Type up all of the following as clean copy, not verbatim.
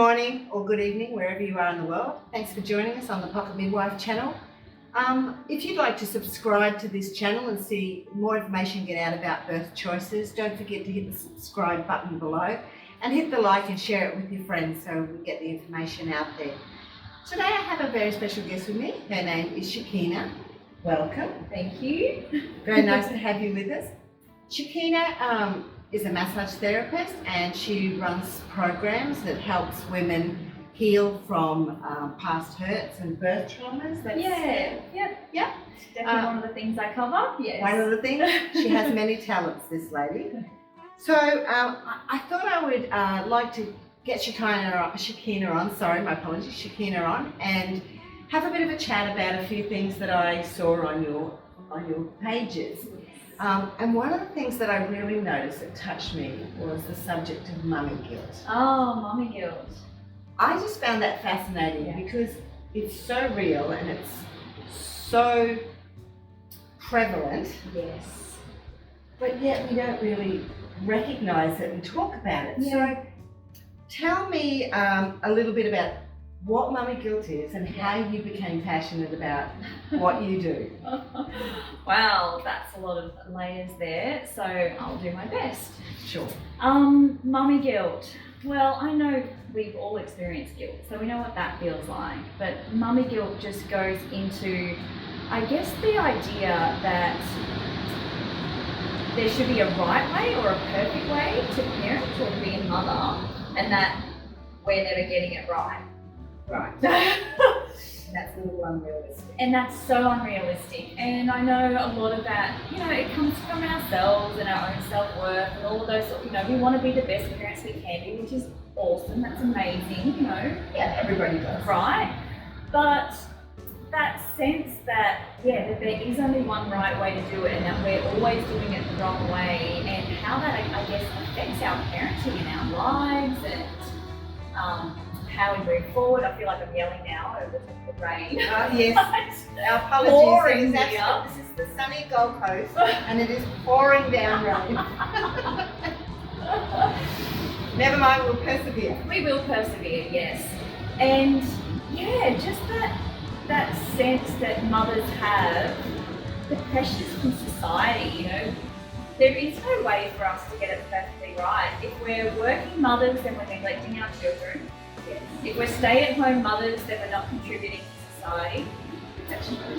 morning or good evening, wherever you are in the world. Thanks for joining us on the Pocket Midwife channel. If you'd like to subscribe to this channel and see more information get out about birth choices, don't forget to hit the subscribe button below and hit the like and share it with your friends so we get the information out there. Today I have a very special guest with me. Her name is Shakina. Welcome. Thank you. Very nice to have you with us. Shakina is a massage therapist and she runs programs that helps women heal from past hurts and birth traumas. Yeah. It's definitely one of the things I cover. Yes. One of the things. She has many talents, this lady. So I thought I would like to get Shakina on, and have a bit of a chat about a few things that I saw on your pages. And one of the things that I really noticed that touched me was the subject of mummy guilt. Oh, mummy guilt. I just found that fascinating because it's so real and it's so prevalent. Yes. But yet we don't really recognise it and talk about it. Yeah. So tell me a little bit about what mummy guilt is and how you became passionate about what you do. Wow, that's a lot of layers there, so I'll do my best. Sure. Mummy guilt. Well, I know we've all experienced guilt, so we know what that feels like. But mummy guilt just goes into, I guess, the idea that there should be a right way or a perfect way to parent or to be a mother, and that we're never getting it right. Right. That's a little unrealistic. And that's so unrealistic. And I know a lot of that, it comes from ourselves and our own self-worth and all of those, we want to be the best parents we can be, which is awesome. That's amazing, Yeah, everybody does. Right? But that sense that, that there is only one right way to do it and that we're always doing it the wrong way, and how that, I guess, affects our parenting and our lives and how we move forward. I feel like I'm yelling now over the top of the rain. Yes, our apologies. Pouring This is the sunny Gold Coast and it is pouring down rain. Never mind, we'll persevere. We will persevere, yes. And just that sense that mothers have, the pressures from society, there is no way for us to get it perfectly right. If we're working mothers, then we're neglecting our children. Yes. If we're stay-at-home mothers, then we're not contributing to society.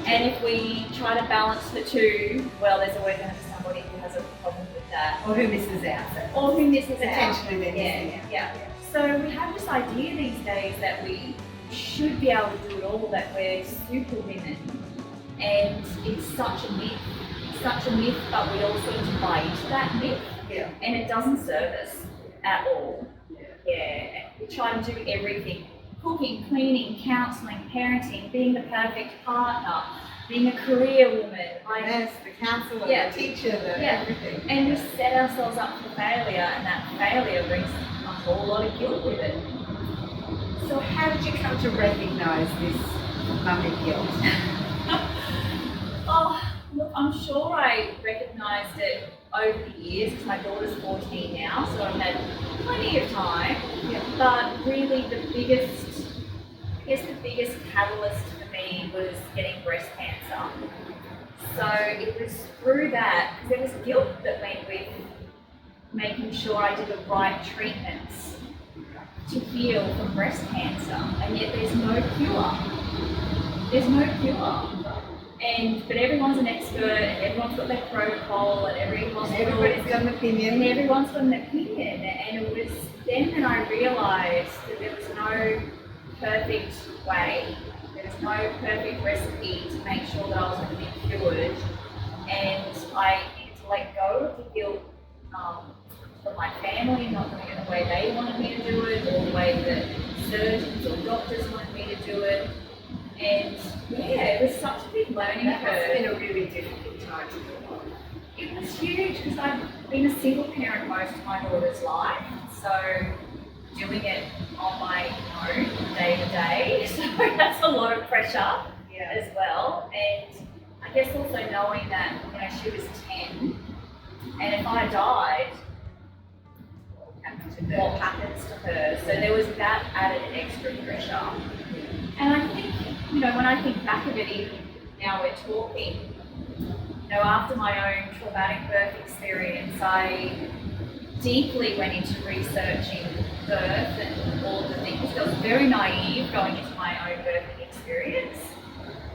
And if we try to balance the two, well, there's always going to be somebody who has a problem with that. Or who misses out. Or who misses out. Potentially they're missing out. Yeah. So we have this idea these days that we should be able to do it all, that we're super women. And it's such a myth. It's such a myth, but we also need to buy into that myth. Yeah. And it doesn't serve us at all. Yeah. We try to do everything. Cooking, cleaning, counselling, parenting, being the perfect partner, being a career woman. Yes, the counsellor, Yeah. the teacher, everything. And we set ourselves up for failure, and that failure brings a whole lot of guilt with it. So how did you come to recognise this mummy guilt? Oh, look, I'm sure I recognised it over the years, because my daughter's 14 now, so I've had plenty of time. Yeah. But really the biggest catalyst for me was getting breast cancer. So it was through that, because there was guilt that went with making sure I did the right treatments to heal from breast cancer, and yet there's no cure. There's no cure. But everyone's an expert, and everyone's got their protocol, and Everybody's got an opinion. and everyone's got an opinion. And it was then that I realised that there was no perfect way, there was no perfect recipe to make sure that I was going to be cured, and I needed to let go of the guilt from my family not doing it the way they wanted me to do it, or the way that surgeons or doctors wanted me to do it. And it was such a big learning That curve. has been a really difficult time to go on. It was huge, because I've been a single parent most of my daughter's life, so doing it on my own day to day, so that's a lot of pressure as well. And I guess also knowing that she was 10, and if I died, what happens to her. So there was that added extra pressure. And I think, when I think back of it, even now we're talking, after my own traumatic birth experience, I deeply went into researching birth and all of the things. I was very naive going into my own birthing experience,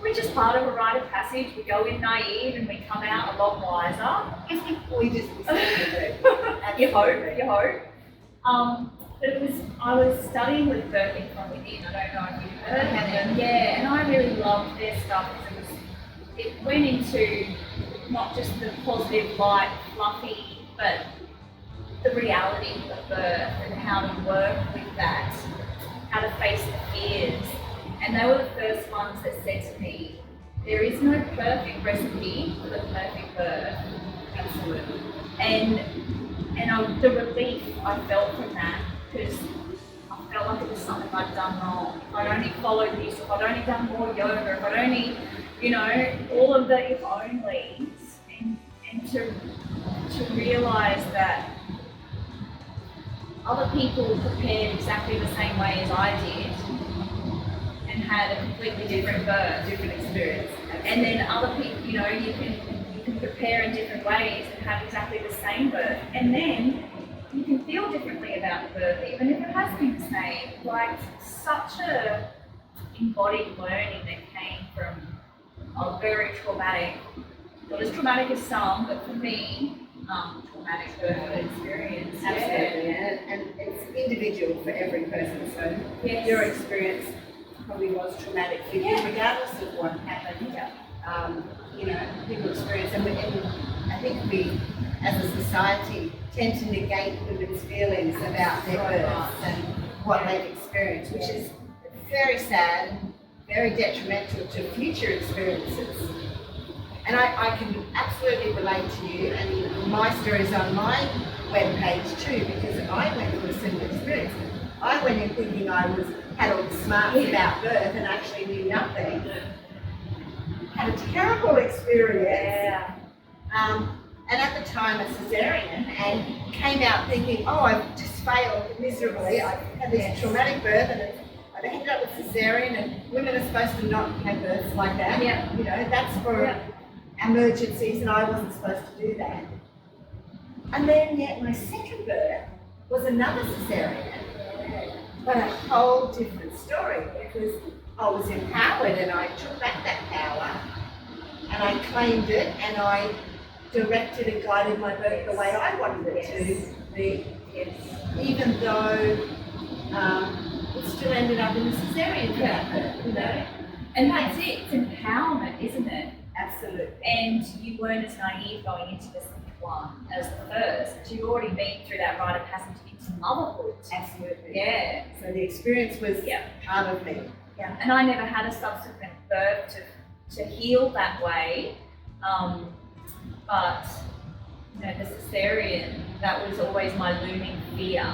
which is part of a rite of passage. We go in naive and we come out a lot wiser. We just You hope. But I was studying with Birthing from Within. I don't know if you've heard of them. Yeah, and I really loved their stuff because it went into not just the positive, light, fluffy, but the reality of birth and how to work with that, how to face the fears. And they were the first ones that said to me, there is no perfect recipe for the perfect birth. Absolutely. And the relief I felt from that, because I felt like it was something I'd done wrong. If I'd only followed this, if I'd only done more yoga, if I'd only, all of the if onlys, and to realise that other people prepared exactly the same way as I did and had a completely different birth, different experience. And then other people, you can prepare in different ways and have exactly the same birth. And then you can feel differently about the birth, even if it has been the same. Like such a embodied learning that came from a very traumatic, not as traumatic as some, but for me, traumatic birth experience. Absolutely, and it's individual for every person. So Yes. your experience probably was traumatic for you, regardless of what happened. Yeah. People experience, and I think we, as a society, tend to negate women's feelings about their births and what they've experienced, which is very sad, very detrimental to future experiences. And I can absolutely relate to you, and my story's on my webpage too, because I went through a similar experience. I went in thinking I had all the smarts about birth and actually knew nothing. Had a terrible experience. Yeah. And at the time a cesarean, and came out thinking, I've just failed miserably. I had this traumatic birth and I've ended up with cesarean, and women are supposed to not have births like that. Yeah. That's for emergencies, and I wasn't supposed to do that. And then yet my second birth was another cesarean, but a whole different story, because I was empowered and I took back that power and I claimed it and I directed and guided my birth the way I wanted it to be, even though it still ended up in a cesarean for that birth, And that's it, it's empowerment, isn't it? Absolutely. And you weren't as naive going into the second one as the first. You'd already been through that rite of passage into motherhood. Absolutely. Yeah. So the experience was part of me. Yeah. And I never had a subsequent birth to heal that way. But the cesarean, that was always my looming fear.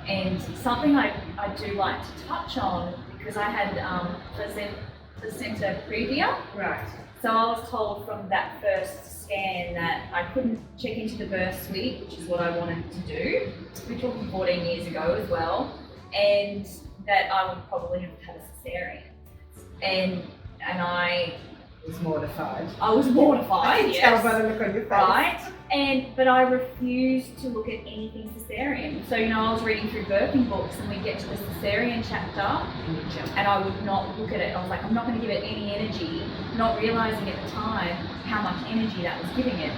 And something I do like to touch on, because I had placenta previa. Right. So I was told from that first scan that I couldn't check into the birth suite, which is what I wanted to do, which was 14 years ago as well, and that I would probably have had a cesarean. And I was mortified. I was mortified. I can tell by the look on your face. Right. But I refused to look at anything cesarean. So, I was reading through birthing books and we'd get to the cesarean chapter and I would not look at it. I was like, I'm not going to give it any energy, not realising at the time how much energy that was giving it.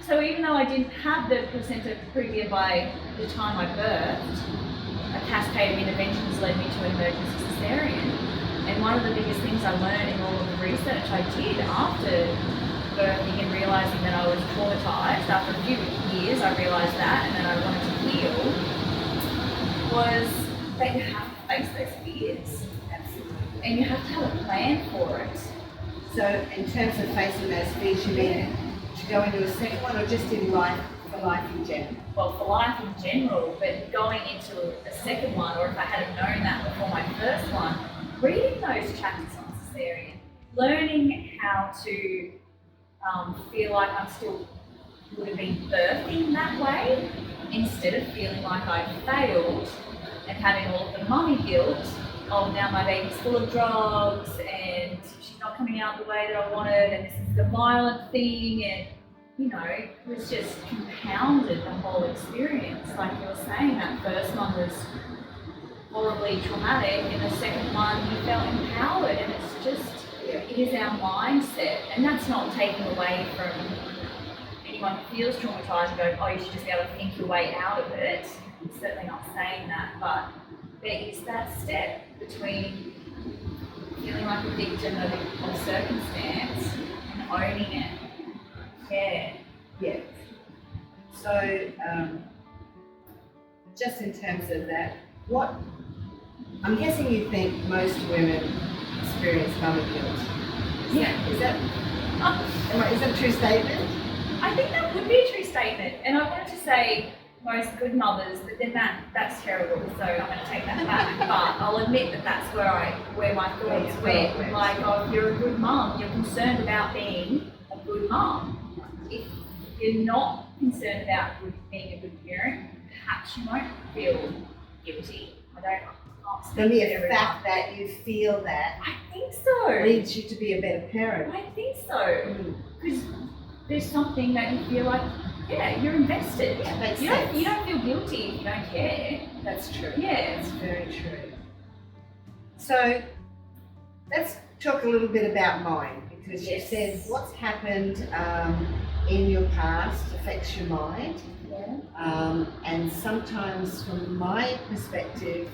So even though I didn't have the placenta previa by the time I birthed, a cascade of interventions led me to an emergency cesarean. And one of the biggest things I learned in all of the research I did after birthing and realising that I was traumatised, after a few years I realised that and that I wanted to heal, was that you have to face those fears. Absolutely. And you have to have a plan for it. So in terms of facing those fears, you mean to go into a second one, or just in life, for life in general? Well, for life in general, but going into a second one, or if I hadn't known that before my first one, reading those chapters on cesarean, learning how to feel like I'm still would have been birthing that way, instead of feeling like I failed and having all of the mummy guilt of now my baby's full of drugs and she's not coming out the way that I wanted and this is the violent thing, and it was just compounded the whole experience. Like you were saying, that first one was horribly traumatic and the second one you felt empowered, and it's just, it is our mindset, and that's not taking away from anyone who feels traumatized and going, oh, you should just be able to think your way out of it. I'm certainly not saying that, but there is that step between feeling like a victim of a circumstance and owning it. Yeah. Yeah. So, just in terms of that, I'm guessing you think most women experience mummy guilt. Is that a true statement? I think that would be a true statement, and I wanted to say most good mothers, but then that's terrible, so I'm going to take that back. But I'll admit that that's where my thoughts went. Like, oh, if you're a good mum, you're concerned about being a good mum. If you're not concerned about being a good parent, perhaps you won't feel guilty. I can't speak The mere for fact that you feel that I think so. leads you to be a better parent. I think so. Because there's something that you feel like, yeah, you're invested. Yeah, makes you sense. don't feel guilty if you don't care. That's true. Yeah. That's very true. So let's talk a little bit about mine, because you said what's happened in your past affects your mind. Yeah. And sometimes from my perspective,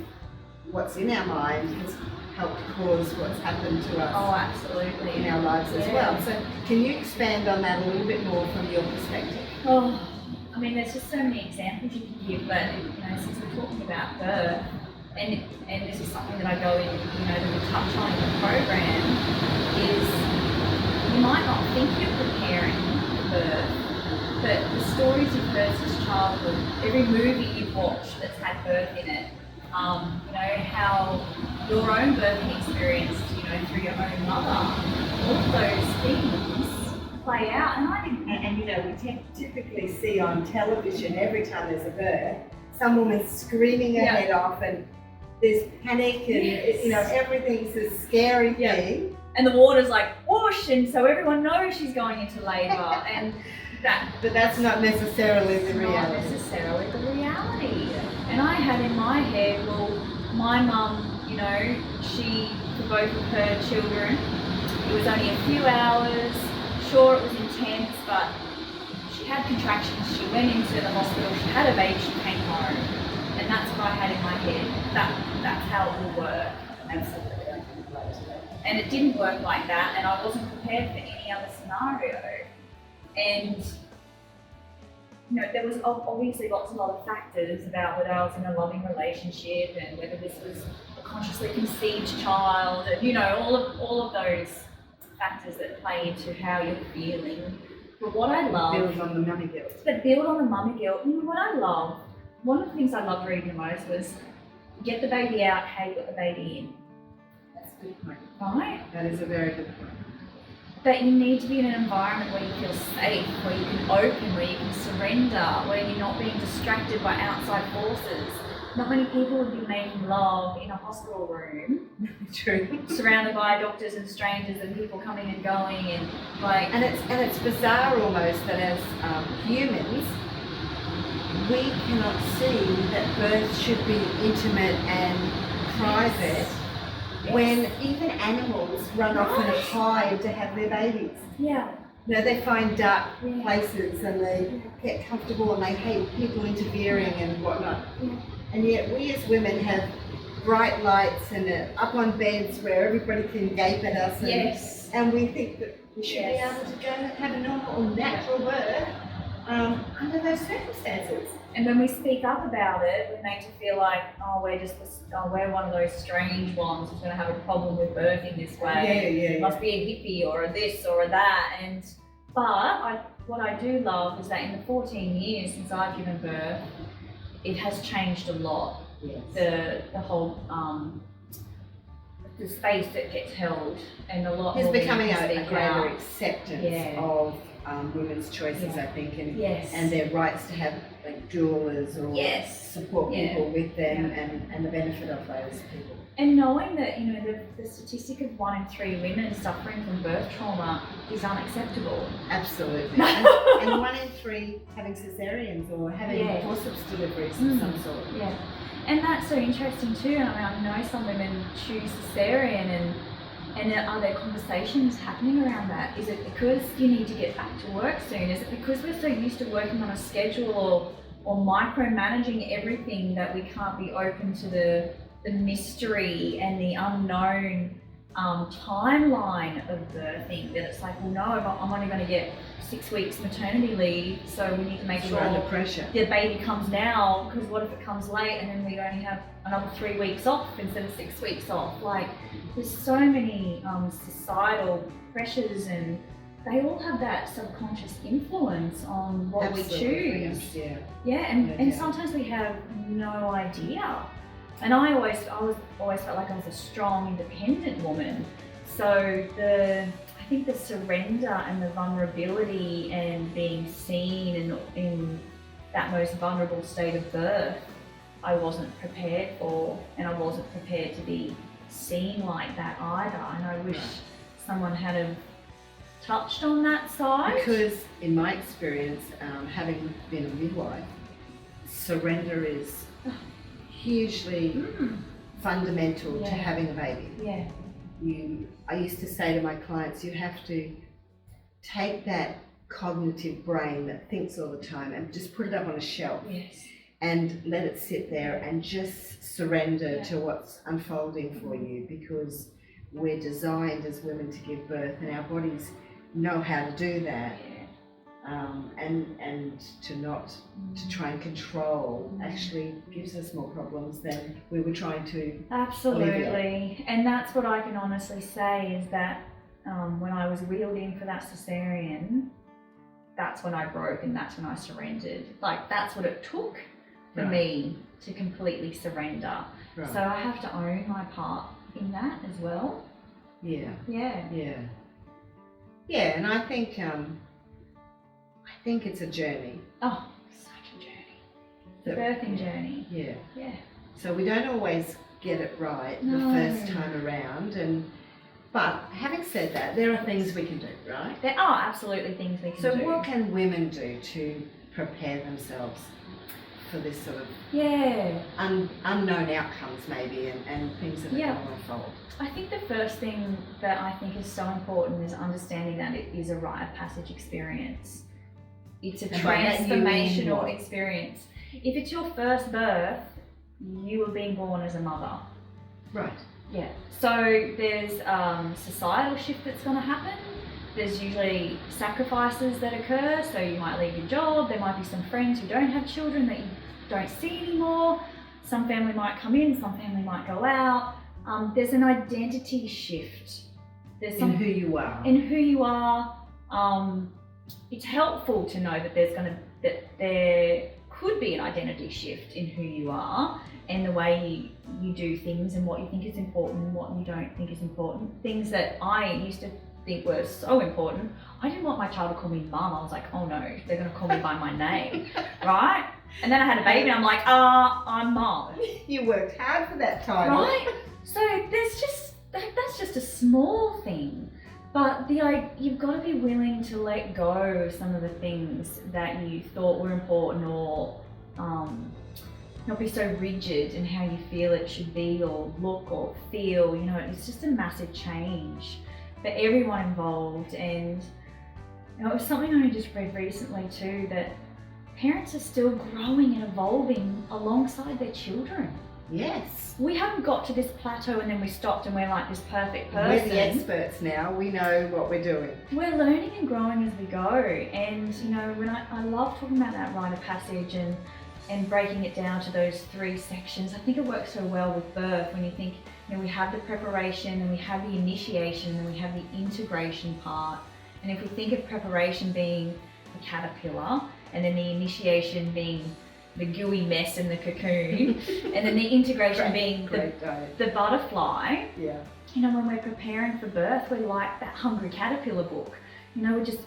what's in our mind has helped cause what's happened to us Oh, absolutely. in our lives as well. So can you expand on that a little bit more from your perspective? Oh, I mean, there's just so many examples you can give, but since we're talking about birth, and this is something that I go in, that we touch on in the program, is you might not think you're preparing for birth, but the stories you've heard since childhood, every movie you've watched that's had birth in it, how your own birthing experience, through your own mother, all of those things play out. And we typically see on television every time there's a birth, some woman screaming her head off, and there's panic, and everything's a scary thing. And the water's like whoosh, and so everyone knows she's going into labour, and but that's not necessarily the reality. Not necessarily the reality. And I had in my head, well, my mum, she, for both of her children, it was only a few hours. Sure, it was intense, but she had contractions. She went into the hospital. She had a baby. She came home, and that's what I had in my head. That's how it will work. And it didn't work like that, and I wasn't prepared for any other scenario. And there was obviously lots of other factors about whether I was in a loving relationship and whether this was a consciously conceived child, and all of those factors that play into how you're feeling. But what I love build on the mummy guilt. That build on the mummy guilt. What I love, one of the things I loved reading the most was get the baby out, how you got the baby in. That's a good point. Right? That is a very good point. That you need to be in an environment where you feel safe, where you can open, where you can surrender, where you're not being distracted by outside forces. Not many people would be making love in a hospital room. True. Surrounded by doctors and strangers and people coming and going, and And it's bizarre almost that as humans, we cannot see that birth should be intimate and private. When even animals run off and hide to have their babies. Yeah. They find dark places and they get comfortable and they hate people interfering and whatnot. Yeah. And yet we as women have bright lights and up on beds where everybody can gape at us. And we think that we should be able to go and have a normal or natural birth under those circumstances. And when we speak up about it, we're made to feel like, we're one of those strange ones who's going to have a problem with birthing this way. Must be a hippie or a this or a that. But what I do love is that in the 14 years since I've given birth, it has changed a lot. Yes. The whole the space that gets held, and a lot there's more becoming a speak greater out. acceptance of women's choices, I think, and Yes. and their rights to have like doulas or Yes. support people with them, Yeah. and the benefit of those people. And knowing that, the statistic of 1 in 3 women suffering from birth trauma is unacceptable. Absolutely. and 1 in 3 having cesareans or having Yeah. forceps deliveries of some sort. Yeah. And that's so interesting too. I know some women choose cesarean, and are there conversations happening around that? Is it because you need to get back to work soon? Is it because we're so used to working on a schedule or micromanaging everything that we can't be open to the mystery and the unknown timeline of birthing? That it's like, well, no, I'm only going to get 6 weeks maternity leave, so we need to make You're sure under pressure. the baby comes now, because what if it comes late and then we only have another 3 weeks off instead of 6 weeks off? Like, there's so many societal pressures, and they all have that subconscious influence on what Absolutely, we choose. yes, Yeah, and Yeah. sometimes we have no idea. And I always felt like I was a strong, independent woman. So I think the surrender and the vulnerability and being seen in that most vulnerable state of birth, I wasn't prepared for, and I wasn't prepared to be seen like that either. And I wish someone had have touched on that side. Because in my experience, having been a midwife, surrender is hugely fundamental to having a baby. Yeah. I used to say to my clients, you have to take that cognitive brain that thinks all the time and just put it up on a shelf. Yes. And let it sit there and just surrender to what's unfolding for you, because we're designed as women to give birth, and our bodies know how to do that. And to try and control actually gives us more problems than we were trying to Absolutely. alleviate. And that's what I can honestly say is that when I was wheeled in for that cesarean, that's when I broke and that's when I surrendered. Like, that's what it took for me to completely surrender. Right. So I have to own my part in that as well. Yeah. Yeah. Yeah. Yeah, and I think it's a journey. Oh, such a journey. The birthing journey. Yeah. Yeah. So we don't always get it right the first time around, but having said that, there are things we can do, right? There are absolutely things we can do. So what can women do to prepare themselves for this sort of unknown outcomes maybe, and things that are going to unfold? I think the first thing that I think is so important is understanding that it is a rite of passage experience. It's a transformational experience. If it's your first birth, you are being born as a mother. Right. Yeah. So there's societal shift that's going to happen. There's usually sacrifices that occur. So you might leave your job. There might be some friends who don't have children that you don't see anymore. Some family might come in, some family might go out. There's an identity shift. There's in who you are. In who you are. It's helpful to know that there could be an identity shift in who you are and the way you do things and what you think is important and what you don't think is important. Things that I used to think were so important. I didn't want my child to call me mum. I was like, oh no, they're going to call me by my name, right? And then I had a baby and I'm like, I'm mum. You worked hard for that title. Right? So that's just a small thing. But you've got to be willing to let go of some of the things that you thought were important, or not be so rigid in how you feel it should be or look or feel. It's just a massive change for everyone involved. And it was something I just read recently too, that parents are still growing and evolving alongside their children. Yes. We haven't got to this plateau and then we stopped and we're like this perfect person. We're the experts now. We know what we're doing. We're learning and growing as we go. And when I love talking about that rite of passage and breaking it down to those 3 sections. I think it works so well with birth when you think, we have the preparation and we have the initiation and we have the integration part. And if we think of preparation being the caterpillar and then the initiation being the gooey mess in the cocoon, and then the integration being the butterfly. Yeah. When we're preparing for birth, we're like that Hungry Caterpillar book. We're just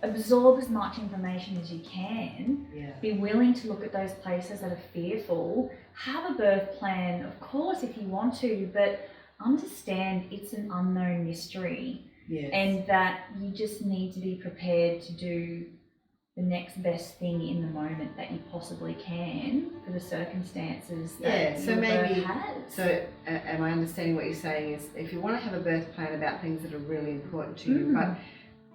absorb as much information as you can. Yeah. Be willing to look at those places that are fearful. Have a birth plan, of course, if you want to, but understand it's an unknown mystery. Yes. And that you just need to be prepared to do the next best thing in the moment that you possibly can for the circumstances that so your maybe birth has. so am I understanding what you're saying is if you want to have a birth plan about things that are really important to you, but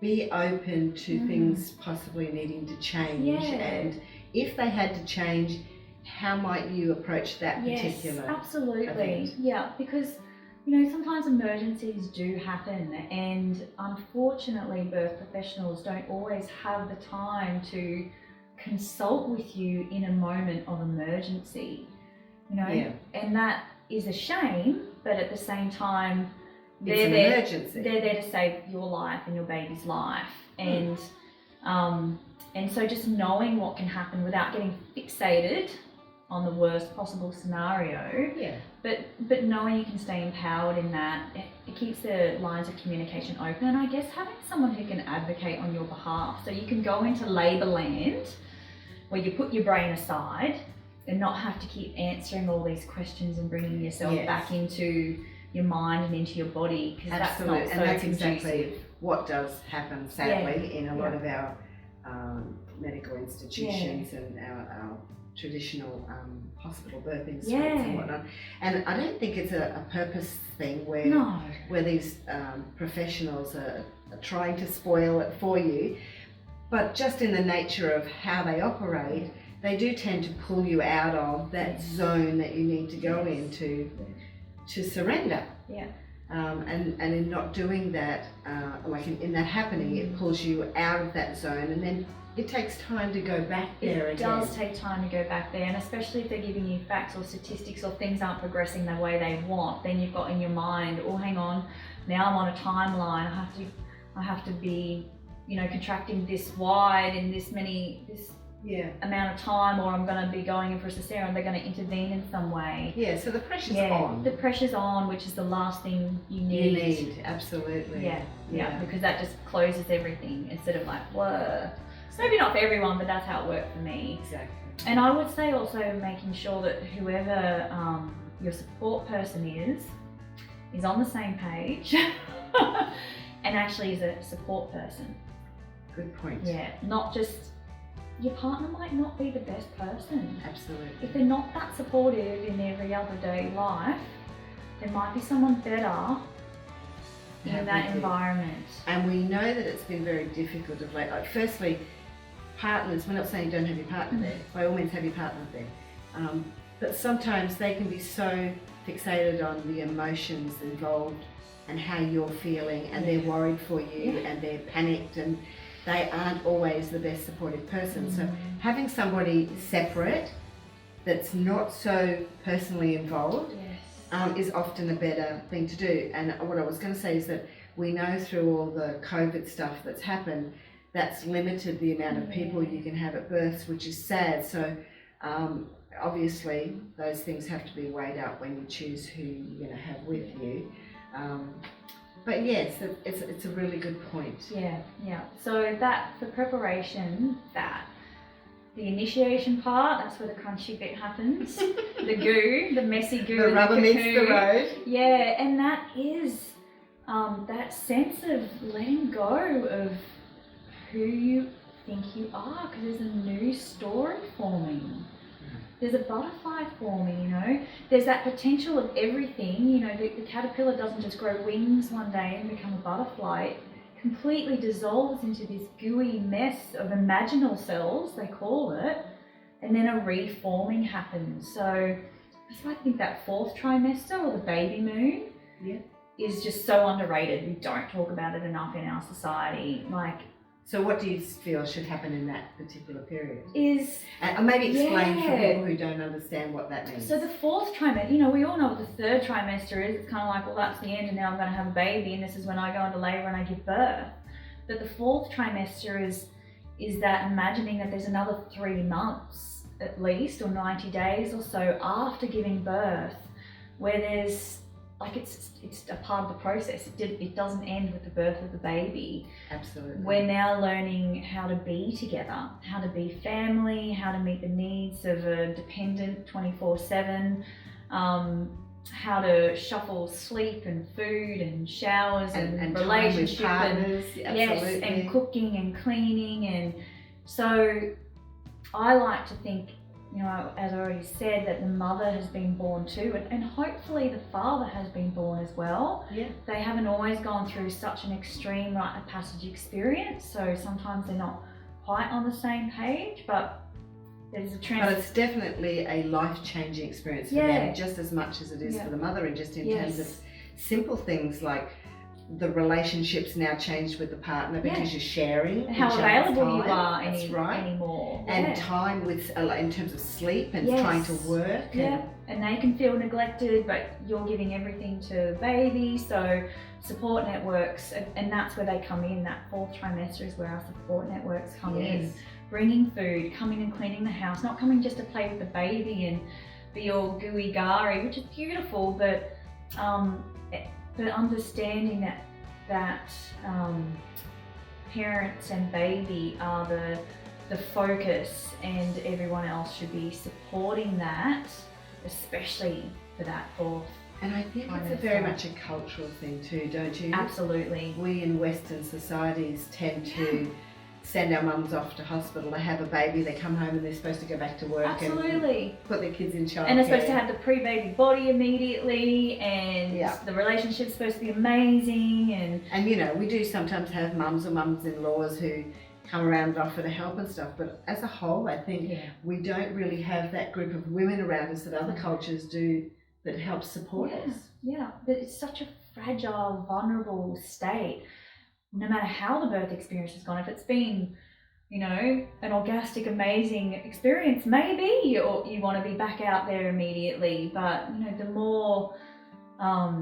be open to things possibly needing to change, and if they had to change, how might you approach that particular absolutely event? Yeah, because sometimes emergencies do happen, and unfortunately birth professionals don't always have the time to consult with you in a moment of emergency, and that is a shame, but at the same time they're there to save your life and your baby's life. And so just knowing what can happen without getting fixated on the worst possible scenario, but knowing you can stay empowered in that, it keeps the lines of communication open. And I guess having someone who can advocate on your behalf, so you can go into labour land where you put your brain aside and not have to keep answering all these questions and bringing yourself back into your mind and into your body, because that's not so and that's conducive. exactly what does happen, sadly, in a lot of our medical institutions and our traditional hospital birthing suites and whatnot. And I don't think it's a purpose thing where these professionals are trying to spoil it for you, but just in the nature of how they operate, they do tend to pull you out of that zone that you need to go into to surrender. And in not doing that, like in that happening, it pulls you out of that zone, and then it takes time to go back there again. It does take time to go back there, and especially if they're giving you facts or statistics or things aren't progressing the way they want, then you've got in your mind, oh hang on, now I'm on a timeline, I have to be, contracting this wide in this amount of time, or I'm going to be going in for a cesarean, they're going to intervene in some way. So the pressure's on. The pressure's on, which is the last thing you need. Absolutely. Because that just closes everything instead of like, whoa. Maybe not for everyone, but that's how it worked for me. Exactly. And I would say also making sure that whoever your support person is on the same page and actually is a support person. Good point. Not just, your partner might not be the best person. Absolutely. If they're not that supportive in every other day life, there might be someone better in that environment. And we know that it's been very difficult of late. Like, firstly, partners, we're not saying don't have your partner there, by all means have your partner there, but sometimes they can be so fixated on the emotions involved and how you're feeling, and they're worried for you and they're panicked, and they aren't always the best supportive person. So having somebody separate that's not so personally involved is often a better thing to do. And what I was going to say is that we know through all the COVID stuff that's happened, that's limited the amount of people you can have at births, which is sad. So obviously those things have to be weighed up when you choose who you're going to have with you. But yes, it's a really good point. So that the preparation, the initiation part, that's where the crunchy bit happens. The messy goo, the rubber meets the road. And that is that sense of letting go of who you think you are, because there's a new story forming. There's a butterfly forming, There's that potential of everything, the caterpillar doesn't just grow wings one day and become a butterfly. It completely dissolves into this gooey mess of imaginal cells, they call it, and then a reforming happens. So that's why I think that 4th trimester, or the baby moon, is just so underrated. We don't talk about it enough in our society. So what do you feel should happen in that particular period? And maybe explain for people who don't understand what that means. So the 4th trimester, we all know what the 3rd trimester is. It's kind of like, well, that's the end, and now I'm going to have a baby, and this is when I go into labour and I give birth. But the 4th trimester is that imagining that there's another 3 months at least, or 90 days or so after giving birth, where there's like it's a part of the process. It doesn't end with the birth of the baby. Absolutely. We're now learning how to be together, how to be family, how to meet the needs of a dependent 24/7, how to shuffle sleep and food and showers and relationship partners. and yes, and cooking and cleaning. And so I like to think, you know, as I already said, that the mother has been born too, and hopefully the father has been born as well. Yeah. They haven't always gone through such an extreme rite of passage experience, so sometimes they're not quite on the same page, but there's a But it's definitely a life-changing experience for them, just as much as it is for the mother, and just in terms of simple things like the relationship's now changed with the partner because you're sharing and how available you are right. anymore, and time with in terms of sleep and trying to work, and they can feel neglected, but you're giving everything to baby. So support networks, and that's where they come in. That 4th trimester is where our support networks come in, bringing food, coming and cleaning the house, not coming just to play with the baby and be all gooey gary, which is beautiful, but understanding that parents and baby are the focus, and everyone else should be supporting that, especially for that 4th. And I think it's very much a cultural thing too, don't you? Absolutely. We in Western societies tend to send our mums off to hospital to have a baby. They come home and they're supposed to go back to work and put their kids in childcare. And they're supposed to have the pre-baby body immediately, and the relationship's supposed to be amazing. And you know, we do sometimes have mums or mums-in-laws who come around and offer to help and stuff, but as a whole I think we don't really have that group of women around us that other cultures do that helps support us. Yeah, but it's such a fragile, vulnerable state. No matter how the birth experience has gone, if it's been, you know, an orgastic, amazing experience, maybe you want to be back out there immediately. But, you know, the more, I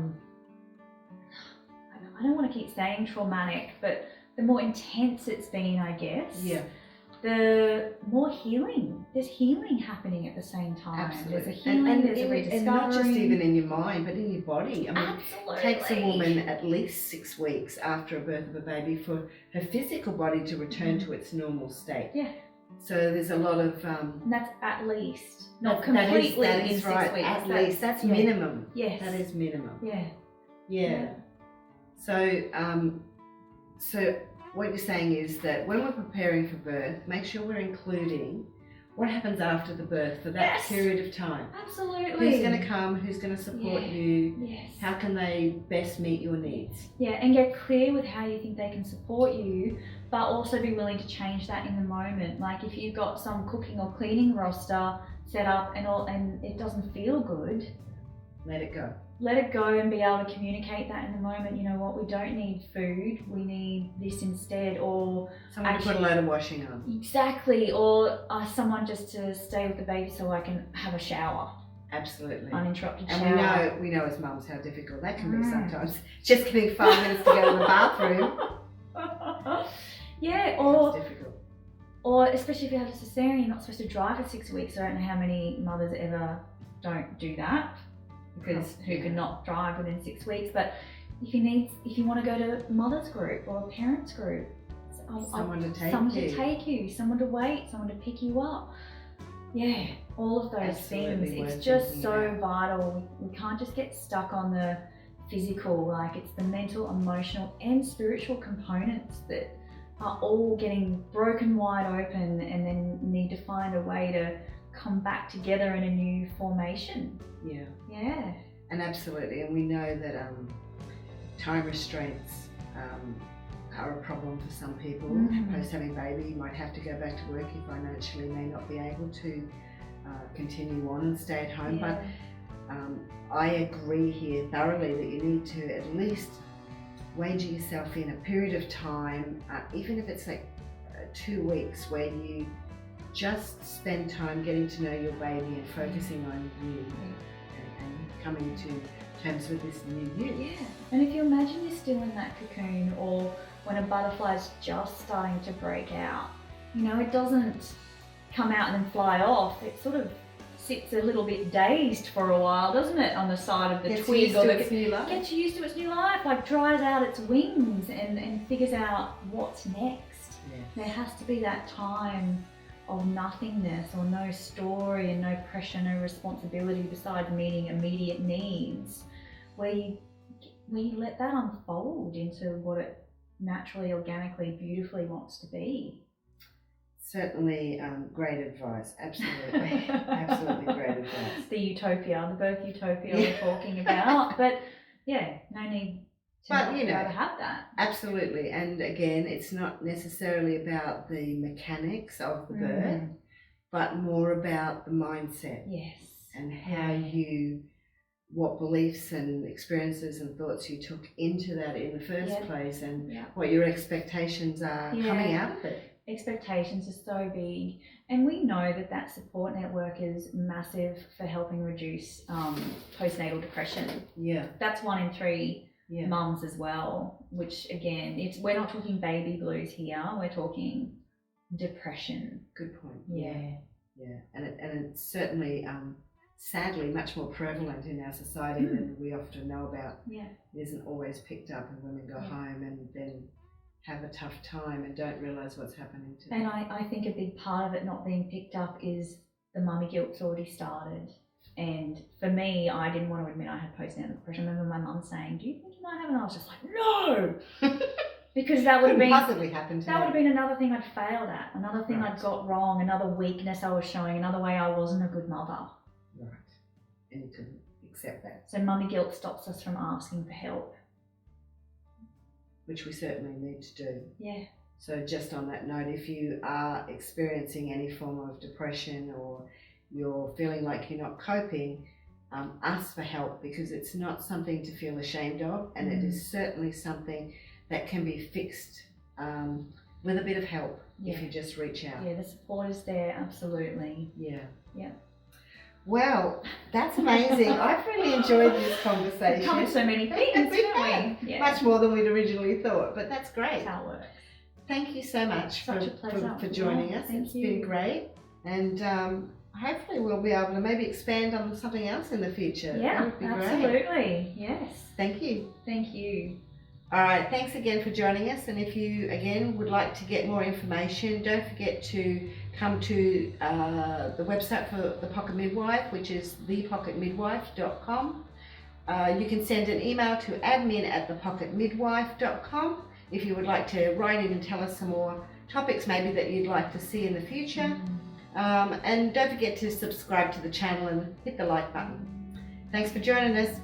don't want to keep saying traumatic, but the more intense it's been, I guess, the more healing. There's healing happening at the same time. Absolutely. There's a healing, there's a rediscovery. And not just even in your mind, but in your body. I mean, it takes a woman at least 6 weeks after a birth of a baby for her physical body to return to its normal state. Yeah. So there's a lot of... and that's at least. Not completely that is in right. 6 weeks. At least. That's minimum. Yes. That is minimum. Yeah. So what you're saying is that when we're preparing for birth, make sure we're including what happens after the birth for that period of time. Absolutely. Who's going to come? Who's going to support you? Yes. How can they best meet your needs? Yeah, and get clear with how you think they can support you, but also be willing to change that in the moment. Like if you've got some cooking or cleaning roster set up and it doesn't feel good, let it go. Let it go and be able to communicate that in the moment. You know what, we don't need food, we need this instead, or someone to put a load of washing on. Exactly, or someone just to stay with the baby so I can have a shower. Absolutely. Uninterrupted shower. And we know as mums how difficult that can be sometimes. Just getting 5 minutes to go to the bathroom. Or it's difficult. Or especially if you have a cesarean, you're not supposed to drive for 6 weeks. I don't know how many mothers ever don't do that, because who can not drive within 6 weeks? But if you want to go to a mother's group or a parents group, someone to take you, someone to wait, someone to pick you up. Yeah, all of those things. It's just so vital. We can't just get stuck on the physical. Like it's the mental, emotional, and spiritual components that are all getting broken wide open, and then need to find a way to come back together in a new formation. Yeah. And absolutely, and we know that time restraints are a problem for some people. Post having baby, you might have to go back to work, you financially may not be able to continue on and stay at home. But I agree here thoroughly that you need to at least wager yourself in a period of time, even if it's like 2 weeks, where you just spend time getting to know your baby and focusing on you and coming to terms with this new you. Yeah, and if you imagine you're still in that cocoon, or when a butterfly's just starting to break out, you know, it doesn't come out and then fly off. It sort of sits a little bit dazed for a while, doesn't it, on the side of the Gets twig used or to the its new life. gets used to its new life, like dries out its wings and figures out what's next. Yeah. There has to be that time of nothingness or no story and no pressure, no responsibility besides meeting immediate needs, where you let that unfold into what it naturally, organically, beautifully wants to be. Certainly great advice. Absolutely. Absolutely great advice. The utopia, the birth utopia we're talking about. But yeah, no need to But, not you be able know, to have that. Absolutely. And again, it's not necessarily about the mechanics of the birth, but more about the mindset Yes. and how what beliefs and experiences and thoughts you took into that in the first place, and what your expectations are coming out of it. Expectations are so big, and we know that support network is massive for helping reduce postnatal depression. Yeah. That's 1 in 3 mums as well, which again, we're not talking baby blues here, we're talking depression. Good point. Yeah. And it's certainly sadly much more prevalent in our society than we often know about. It isn't always picked up, and women go home and then have a tough time and don't realise what's happening to them. And I think a big part of it not being picked up is the mummy guilt's already started. And for me, I didn't want to admit I had postnatal depression. I remember my mum saying, "Do you think you might have?" And I was just like, "No!" Because that would have been possibly happened to that me. would have been another thing I'd failed at, another thing I'd got wrong, another weakness I was showing, another way I wasn't a good mother. Right. And you couldn't accept that. So mummy guilt stops us from asking for help. Which we certainly need to do. Yeah. So just on that note, if you are experiencing any form of depression or you're feeling like you're not coping, ask for help, because it's not something to feel ashamed of, and it is certainly something that can be fixed with a bit of help if you just reach out. Yeah, the support is there, absolutely. Yeah. Well, that's amazing. I've really enjoyed this conversation. We've covered so many things, haven't we? Yeah. Much more than we'd originally thought, but that's great. That's how it works. Thank you so much for joining us. It's been great, and hopefully we'll be able to maybe expand on something else in the future. Yeah, that would be absolutely. Great. Yes. Thank you. Thank you. All right, thanks again for joining us, and if you again would like to get more information, don't forget to come to the website for the Pocket Midwife, which is thepocketmidwife.com. You can send an email to admin@thepocketmidwife.com if you would like to write in and tell us some more topics maybe that you'd like to see in the future. And don't forget to subscribe to the channel and hit the like button. Thanks for joining us.